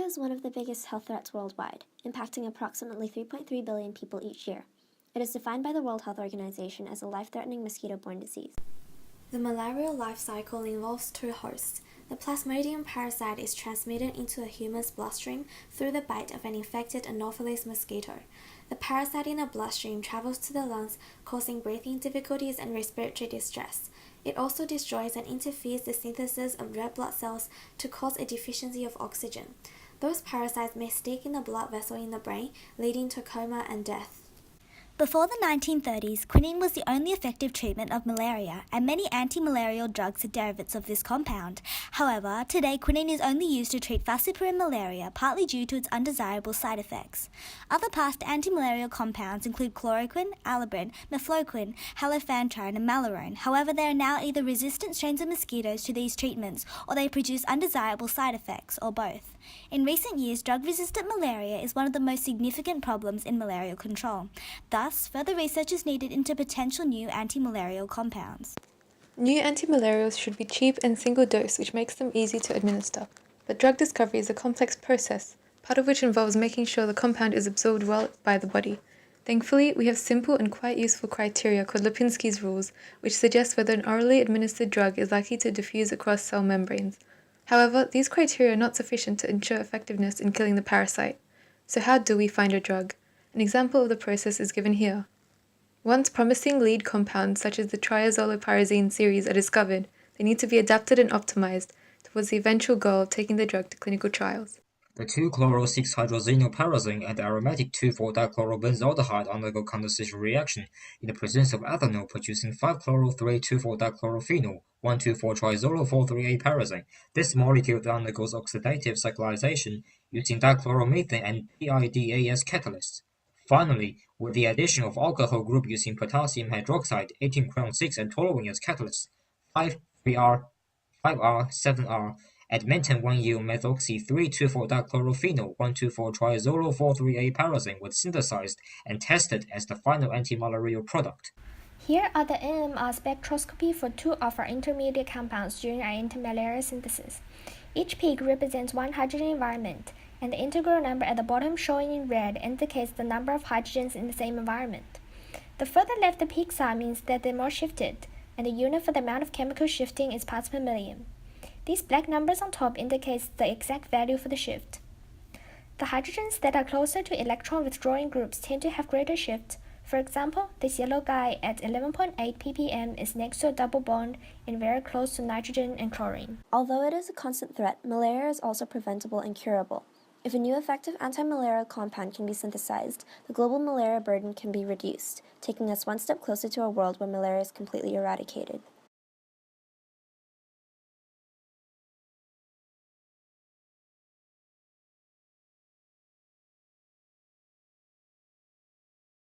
Malaria is one of the biggest health threats worldwide, impacting approximately 3.3 billion people each year. It is defined by the World Health Organization as a life-threatening mosquito-borne disease. The malarial life cycle involves two hosts. The Plasmodium parasite is transmitted into a human's bloodstream through the bite of an infected Anopheles mosquito. The parasite in the bloodstream travels to the lungs, causing breathing difficulties and respiratory distress. It also destroys and interferes the synthesis of red blood cells to cause a deficiency of oxygen. Those parasites may stick in the blood vessel in the brain, leading to coma and death. Before the 1930s, quinine was the only effective treatment of malaria, and many anti-malarial drugs are derivatives of this compound. However, today quinine is only used to treat falciparum malaria, partly due to its undesirable side effects. Other past anti-malarial compounds include chloroquine, alabrin, mefloquine, halofantrine, and malarone. However, there are now either resistant strains of mosquitoes to these treatments, or they produce undesirable side effects, or both. In recent years, drug-resistant malaria is one of the most significant problems in malarial control. Thus, further research is needed into potential new anti-malarial compounds. New antimalarials should be cheap and single-dose, which makes them easy to administer. But drug discovery is a complex process, part of which involves making sure the compound is absorbed well by the body. Thankfully, we have simple and quite useful criteria called Lipinski's rules, which suggest whether an orally administered drug is likely to diffuse across cell membranes. However, these criteria are not sufficient to ensure effectiveness in killing the parasite. So how do we find a drug? An example of the process is given here. Once promising lead compounds such as the triazolopyrazine series are discovered, they need to be adapted and optimized towards the eventual goal of taking the drug to clinical trials. The 2-chloro-6-hydroxynopyrazine and the aromatic 2,4-dichlorobenzaldehyde undergo condensation reaction in the presence of ethanol, producing 5-chloro-3-2,4-dichlorophene, 1,2,4-triazolo-4,3-A-pyrazine. This molecule undergoes oxidative cyclization using dichloromethane and PIDAS catalysts. Finally, with the addition of alcohol group using potassium hydroxide, 18-cron-6 and toluene as catalysts, 5-3R, 5R, 7R, Admentan 1-ul-methoxy-3,2,4-dichlorophene, 1,2,4-triazolo-4,3-A-pyrazine was synthesized and tested as the final antimalarial product. Here are the NMR spectroscopy for two of our intermediate compounds during our antimalarial synthesis. Each peak represents one hydrogen environment, and the integral number at the bottom shown in red indicates the number of hydrogens in the same environment. The further left the peaks are means that they're more shifted, and the unit for the amount of chemical shifting is parts per million. These black numbers on top indicates the exact value for the shift. The hydrogens that are closer to electron withdrawing groups tend to have greater shift. For example, this yellow guy at 11.8 ppm is next to a double bond and very close to nitrogen and chlorine. Although it is a constant threat, malaria is also preventable and curable. If a new effective antimalarial compound can be synthesized, the global malaria burden can be reduced, taking us one step closer to a world where malaria is completely eradicated.